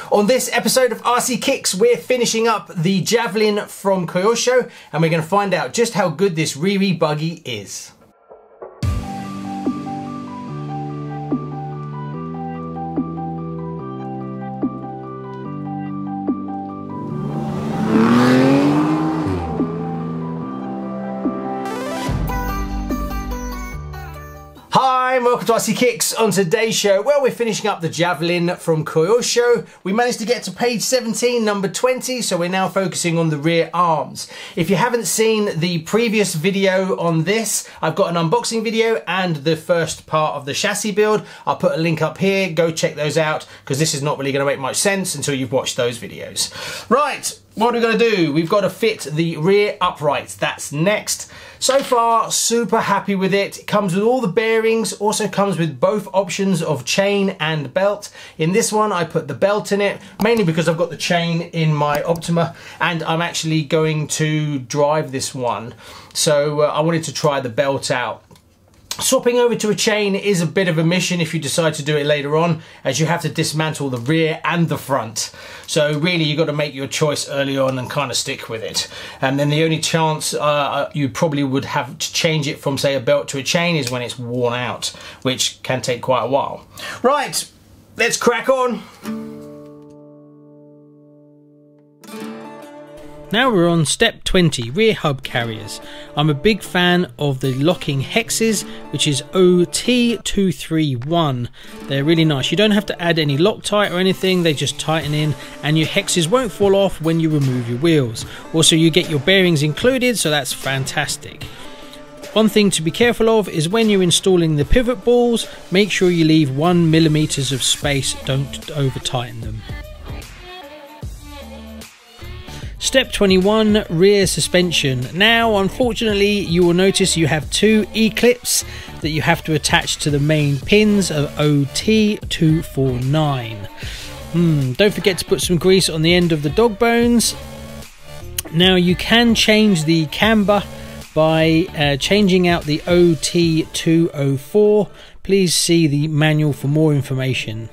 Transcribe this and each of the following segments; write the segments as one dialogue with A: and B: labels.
A: On this episode of RC Kicks, we're finishing up the Javelin from Kyosho, and we're going to find out just how good this Riri buggy is. Hi and welcome to RC Kicks. On today's show, well, we're finishing up the Javelin from Kyosho. We managed to get to page 17, number 20, so we're now focusing on the rear arms. If you haven't seen the previous video on this, I've got an unboxing video and the first part of the chassis build. I'll put a link up here, go check those out, because this is not really going to make much sense until you've watched those videos. Right, what are we going to do? We've got to fit the rear uprights. That's next. So far, super happy with it. It comes with all the bearings, also comes with both options of chain and belt. In this one, I put the belt in it, mainly because I've got the chain in my Optima, and I'm actually going to drive this one. So I wanted to try the belt out. Swapping over to a chain is a bit of a mission if you decide to do it later on, as you have to dismantle the rear and the front. So really you've got to make your choice early on and kind of stick with it. And then the only chance you probably would have to change it from, say, a belt to a chain is when it's worn out, which can take quite a while. Right, let's crack on.
B: Now we're on step 20, rear hub carriers. I'm a big fan of the locking hexes, which is OT231. They're really nice. You don't have to add any Loctite or anything, they just tighten in and your hexes won't fall off when you remove your wheels. Also, you get your bearings included, so that's fantastic. One thing to be careful of is when you're installing the pivot balls, make sure you leave 1 mm of space, don't over tighten them. Step 21, rear suspension. Now, unfortunately, you will notice you have two E-clips that you have to attach to the main pins of OT249. Don't forget to put some grease on the end of the dog bones. Now, you can change the camber by changing out the OT204. Please see the manual for more information.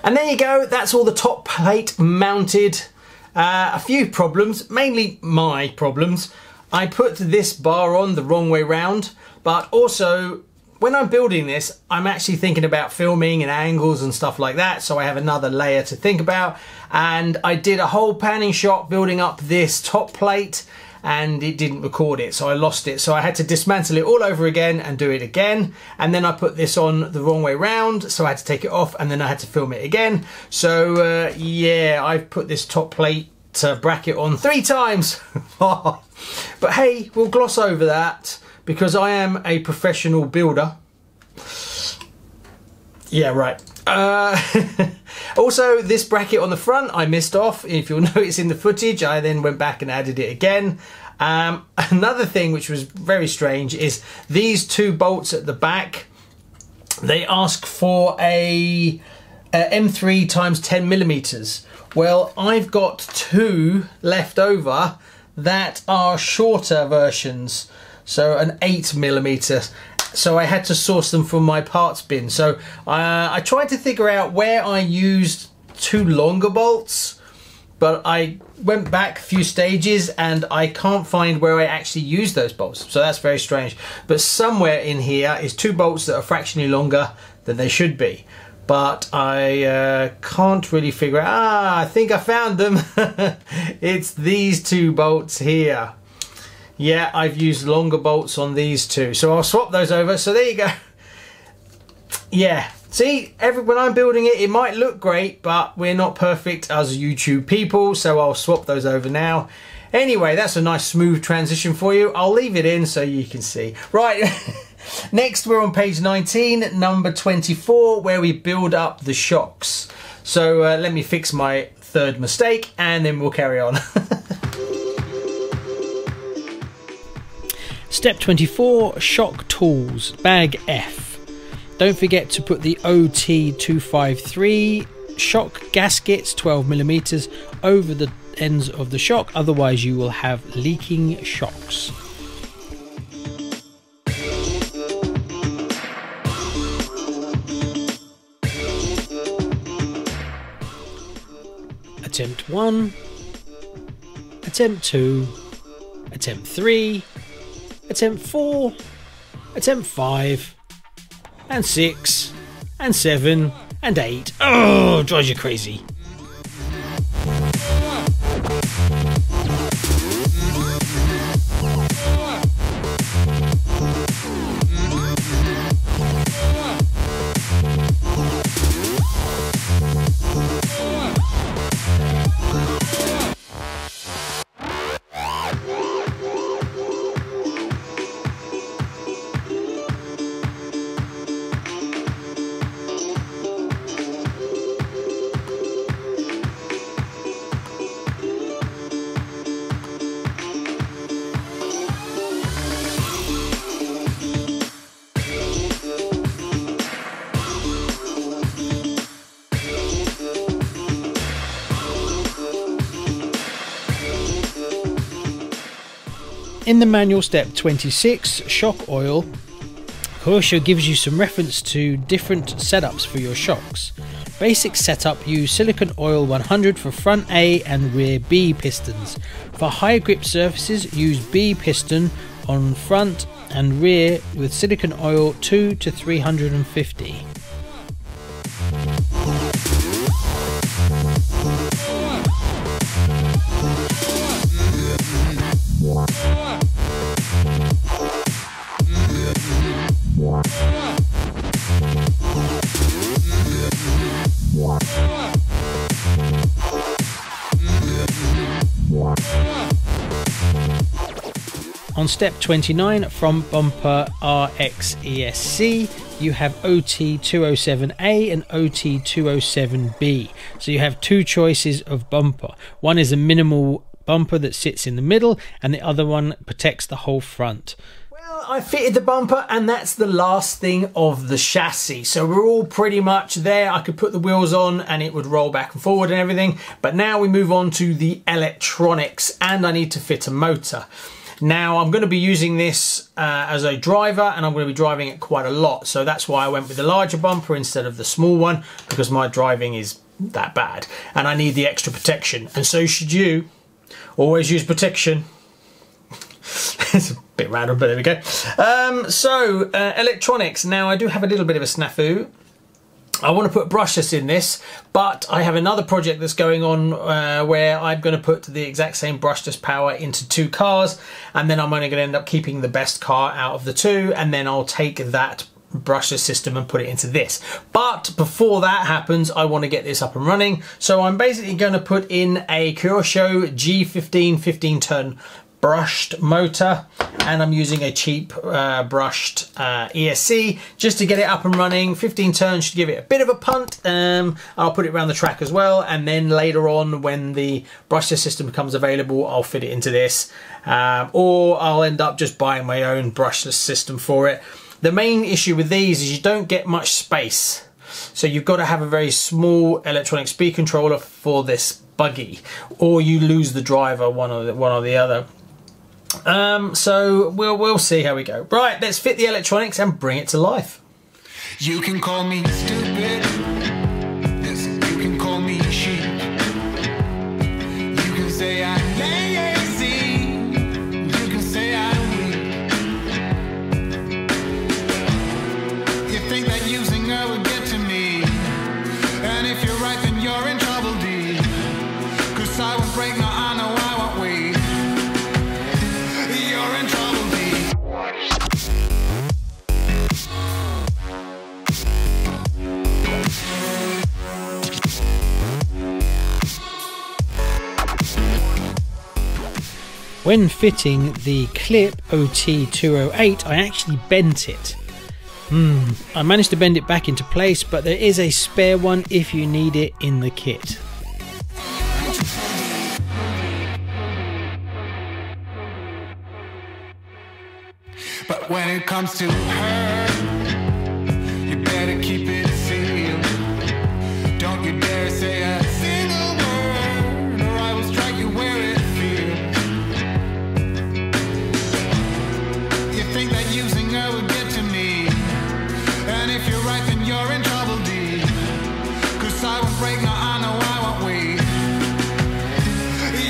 A: And there you go, that's all the top plate mounted. A few problems, mainly my problems. I put this bar on the wrong way round, but also when I'm building this, I'm actually thinking about filming and angles and stuff like that, so I have another layer to think about. And I did a whole panning shot building up this top plate, and it didn't record it, so I lost it. So I had to dismantle it all over again and do it again. And then I put this on the wrong way round, so I had to take it off, and then I had to film it again. So yeah, I've put this top plate bracket on 3 times. But hey, we'll gloss over that because I am a professional builder. Yeah, right. Also, this bracket on the front I missed off. If you'll notice in the footage, I then went back and added it again. Another thing which was very strange is these 2 bolts at the back. They ask for a M3 times 10 millimeters. Well, I've got 2 left over that are shorter versions, so an 8 millimeter. So I had to source them from my parts bin. So I tried to figure out where I used 2 longer bolts, but I went back a few stages and I can't find where I actually used those bolts. So that's very strange. But somewhere in here is 2 bolts that are fractionally longer than they should be. But I can't really figure out. Ah, I think I found them. It's these 2 bolts here. Yeah, I've used longer bolts on these 2. So I'll swap those over. So there you go. Yeah. See, when I'm building it, it might look great, but we're not perfect as YouTube people, so I'll swap those over now. Anyway, that's a nice smooth transition for you. I'll leave it in so you can see. Right, next we're on page 19, number 24, where we build up the shocks. So let me fix my 3rd mistake and then we'll carry on.
B: Step 24, shock tools, bag F. Don't forget to put the OT253 shock gaskets 12mm over the ends of the shock, otherwise you will have leaking shocks. Attempt 1, attempt 2, attempt 3, attempt 4, attempt 5, and 6, and 7, and 8. Oh, drives you crazy. In the manual step 26, shock oil, Kyosho gives you some reference to different setups for your shocks. Basic setup, use silicone oil 100 for front A and rear B pistons. For high grip surfaces, use B piston on front and rear with silicone oil 2 to 350. On step 29, from bumper RXESC, you have OT207A and OT207B. So you have 2 choices of bumper. One is a minimal bumper that sits in the middle, and the other one protects the whole front.
A: Well, I fitted the bumper and that's the last thing of the chassis. So we're all pretty much there. I could put the wheels on and it would roll back and forward and everything. But now we move on to the electronics and I need to fit a motor. Now I'm going to be using this as a driver and I'm going to be driving it quite a lot. So that's why I went with the larger bumper instead of the small one, because my driving is that bad and I need the extra protection. And so should you. Always use protection. It's a bit random, but there we go. Electronics. Now I do have a little bit of a snafu. I want to put brushless in this, but I have another project that's going on where I'm going to put the exact same brushless power into 2 cars, and then I'm only going to end up keeping the best car out of the 2, and then I'll take that brushless system and put it into this. But before that happens, I want to get this up and running. So I'm basically going to put in a Kyosho G15 15-ton brushed motor, and I'm using a cheap brushed ESC just to get it up and running. 15 turns should give it a bit of a punt. I'll put it around the track as well, and then later on when the brushless system becomes available, I'll fit it into this, or I'll end up just buying my own brushless system for it. The main issue with these is you don't get much space, so you've got to have a very small electronic speed controller for this buggy, or you lose the driver, one or the other. So we'll see how we go. Right, let's fit the electronics and bring it to life.
C: You can call me stupid. Yes, you can call me
B: When fitting the clip OT208, I actually bent it. I managed to bend it back into place, but there is a spare one if you need it in the kit.
C: But when it comes to her, you better keep it sealed. Don't you dare say a single word, or I will strike you where it feels. You think that using her would get to me, and if you're right then you're in trouble deep. 'Cause I won't break, no I know I won't wait.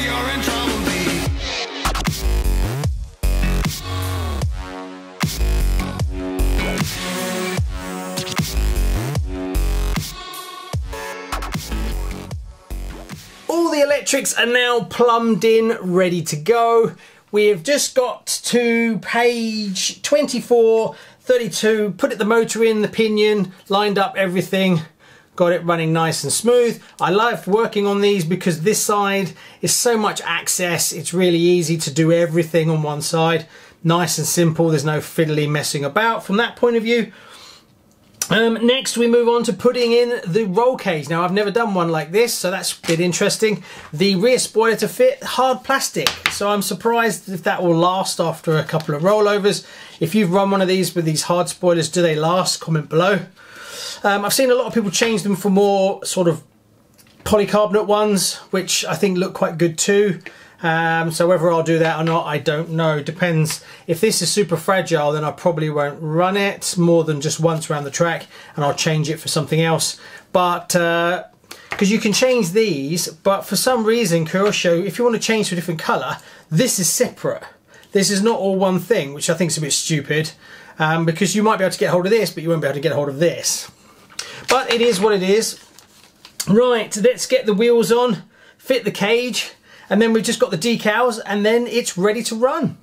C: You're in trouble deep.
A: All the electrics are now plumbed in, ready to go. We have just got to page 24, 32, put the motor in, the pinion, lined up everything, got it running nice and smooth. I love working on these because this side is so much access. It's really easy to do everything on one side. Nice and simple, there's no fiddly messing about from that point of view. Next we move on to putting in the roll cage. Now I've never done one like this, so that's a bit interesting. The rear spoiler to fit, hard plastic, so I'm surprised if that will last after a couple of rollovers. If you've run one of these with these hard spoilers, do they last? Comment below. I've seen a lot of people change them for more sort of polycarbonate ones, which I think look quite good too. So whether I'll do that or not, I don't know. Depends. If this is super fragile, then I probably won't run it more than just once around the track, and I'll change it for something else. But because you can change these, but for some reason Kyosho, if you want to change to a different colour, this is separate. This is not all one thing, which I think is a bit stupid, because you might be able to get hold of this, but you won't be able to get hold of this. But it is what it is. Right, let's get the wheels on, fit the cage, and then we've just got the decals, and then it's ready to run.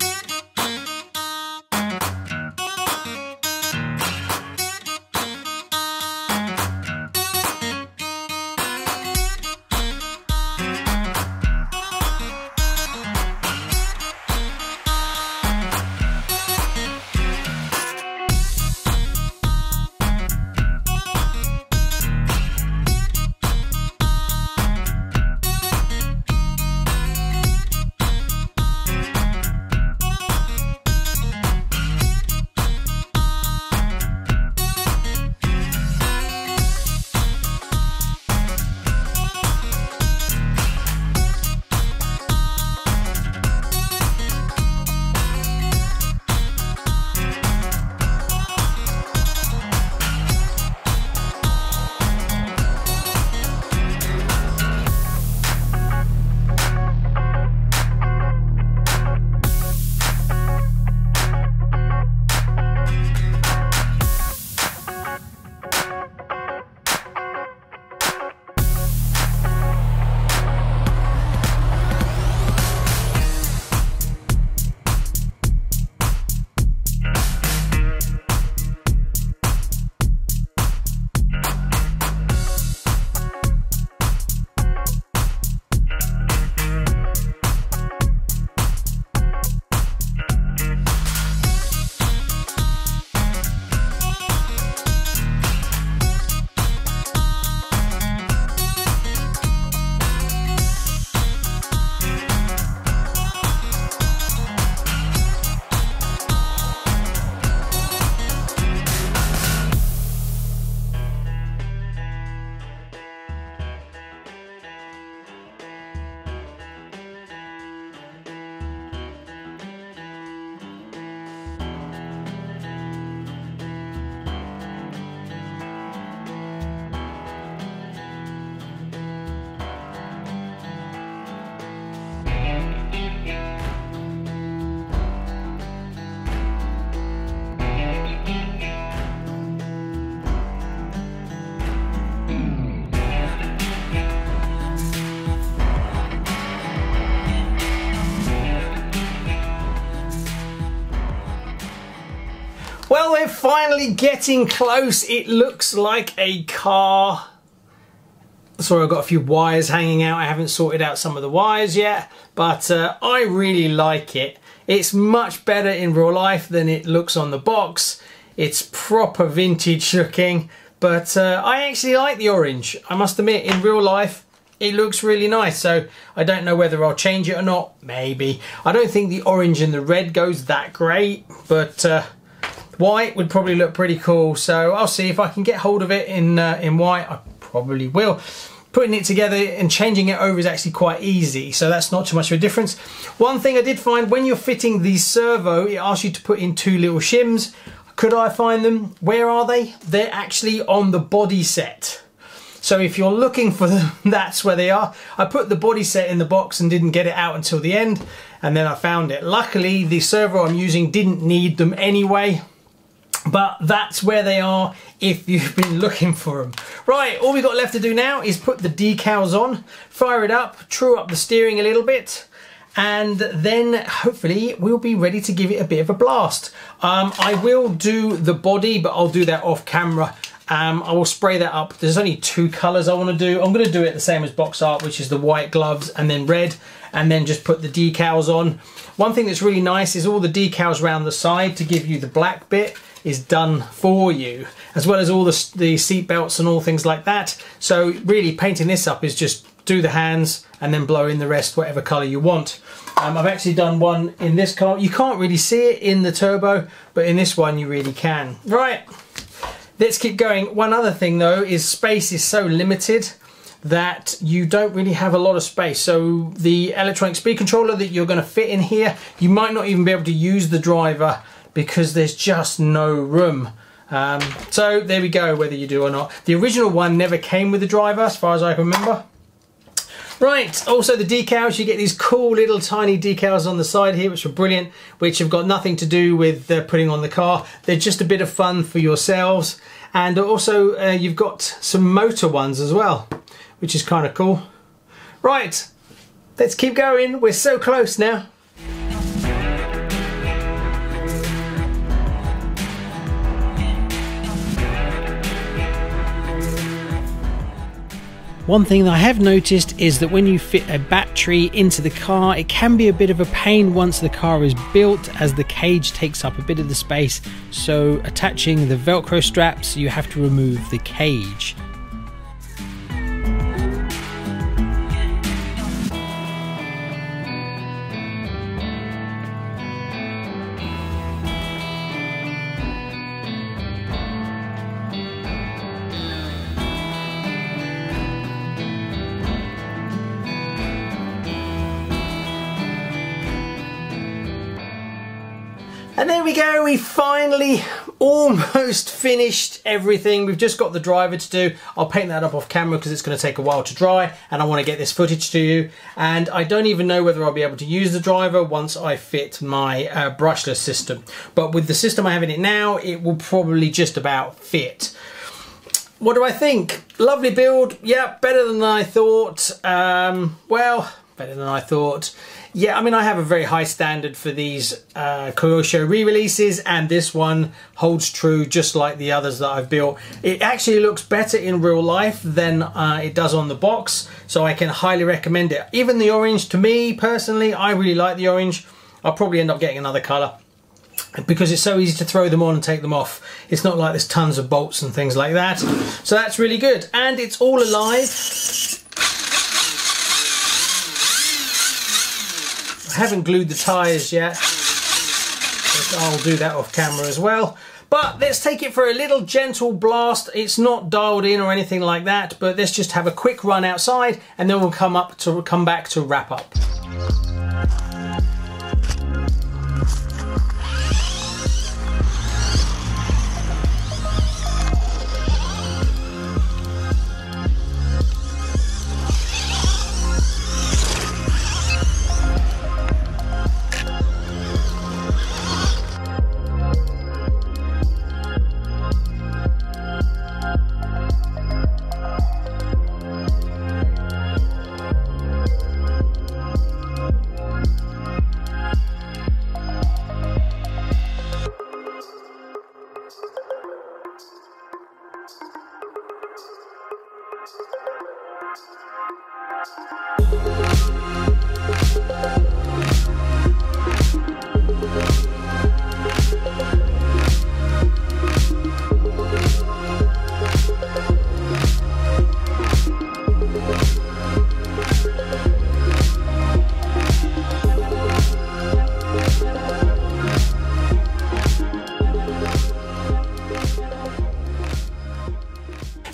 A: Well, we're finally getting close. It looks like a car. Sorry, I've got a few wires hanging out. I haven't sorted out some of the wires yet, but I really like it. It's much better in real life than it looks on the box. It's proper vintage looking, but I actually like the orange. I must admit, in real life, it looks really nice. So I don't know whether I'll change it or not. Maybe. I don't think the orange and the red goes that great, but white would probably look pretty cool. So I'll see if I can get hold of it in white. I probably will. Putting it together and changing it over is actually quite easy, so that's not too much of a difference. One thing I did find, when you're fitting the servo, it asks you to put in 2 little shims. Could I find them? Where are they? They're actually on the body set. So if you're looking for them, that's where they are. I put the body set in the box and didn't get it out until the end, and then I found it. Luckily, the servo I'm using didn't need them anyway, but that's where they are if you've been looking for them. Right, all we've got left to do now is put the decals on, fire it up, true up the steering a little bit, and then hopefully we'll be ready to give it a bit of a blast. I will do the body, but I'll do that off camera. I will spray that up. There's only 2 colours I want to do. I'm going to do it the same as box art, which is the white gloves and then red, and then just put the decals on. One thing that's really nice is all the decals around the side to give you the black bit is done for you, as well as all the seat belts and all things like that. So really painting this up is just do the hands and then blow in the rest whatever colour you want. I've actually done one in this colour. You can't really see it in the turbo, but in this one you really can. Right, let's keep going. One other thing though is space is so limited that you don't really have a lot of space. So the electronic speed controller that you're going to fit in here, you might not even be able to use the driver because there's just no room. So there we go, whether you do or not. The original one never came with the driver as far as I can remember. Right, also the decals, you get these cool little tiny decals on the side here, which are brilliant, which have got nothing to do with putting on the car. They're just a bit of fun for yourselves. And also you've got some motor ones as well, which is kind of cool. Right, let's keep going. We're so close now.
B: One thing that I have noticed is that when you fit a battery into the car, it can be a bit of a pain once the car is built, as the cage takes up a bit of the space. So attaching the Velcro straps, you have to remove the cage.
A: And there we go, we finally almost finished everything. We've just got the driver to do. I'll paint that up off camera because it's going to take a while to dry and I want to get this footage to you. And I don't even know whether I'll be able to use the driver once I fit my brushless system. But with the system I have in it now, it will probably just about fit. What do I think? Lovely build. Yeah, better than I thought. Well, better than I thought. Yeah, I mean, I have a very high standard for these Kyosho re-releases, and this one holds true just like the others that I've built. It actually looks better in real life than it does on the box, so I can highly recommend it. Even the orange, to me personally, I really like the orange. I'll probably end up getting another colour because it's so easy to throw them on and take them off. It's not like there's tons of bolts and things like that. So that's really good, and it's all alive. I haven't glued the tyres yet. I'll do that off camera as well. But let's take it for a little gentle blast. It's not dialed in or anything like that, but let's just have a quick run outside and then we'll come back to wrap up.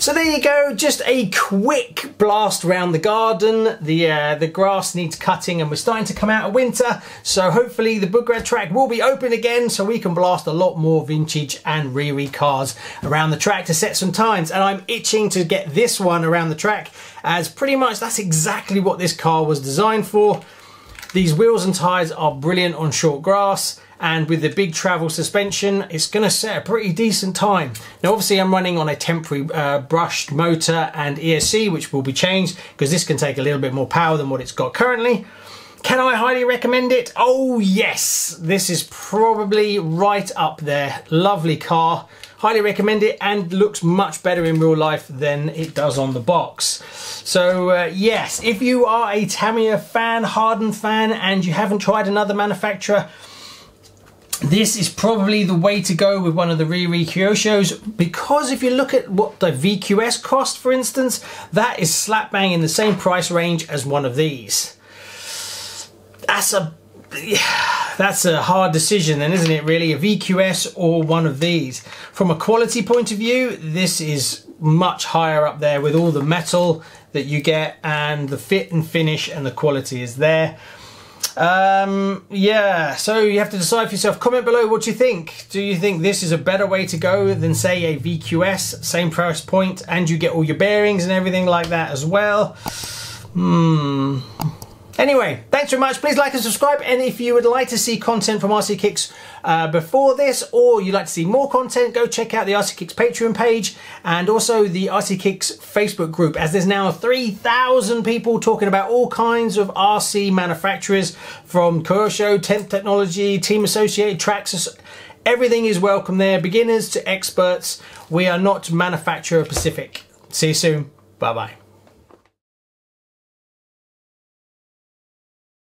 A: So there you go, just a quick blast around the garden. The grass needs cutting and we're starting to come out of winter, so hopefully the BGRAT Track will be open again so we can blast a lot more vintage and Riri cars around the track to set some times. And I'm itching to get this one around the track, as pretty much that's exactly what this car was designed for. These wheels and tyres are brilliant on short grass, and with the big travel suspension, it's going to set a pretty decent time. Now obviously I'm running on a temporary brushed motor and ESC, which will be changed because this can take a little bit more power than what it's got currently. Can I highly recommend it? Oh yes, this is probably right up there. Lovely car, highly recommend it, and looks much better in real life than it does on the box. So yes, if you are a Tamiya fan, hardened fan, and you haven't tried another manufacturer, this is probably the way to go with one of the Riri Kyoshos, because if you look at what the VQS cost, for instance, that is slap bang in the same price range as one of these. That's a hard decision then, isn't it really? A VQS or one of these. From a quality point of view, this is much higher up there with all the metal that you get, and the fit and finish and the quality is there. Yeah, so you have to decide for yourself. Comment below what you think. Do you think this is a better way to go than, say, a VQS, same price point, and you get all your bearings and everything like that as well? Anyway, thanks very much. Please like and subscribe, and if you would like to see content from RCKicks before this, or you'd like to see more content, go check out the RCKicks Patreon page and also the RCKicks Facebook group, as there's now 3,000 people talking about all kinds of RC manufacturers, from Kyosho, 10th Technology, Team Associated, Tracks. Everything is welcome there, beginners to experts. We are not manufacturer specific. See you soon. Bye bye.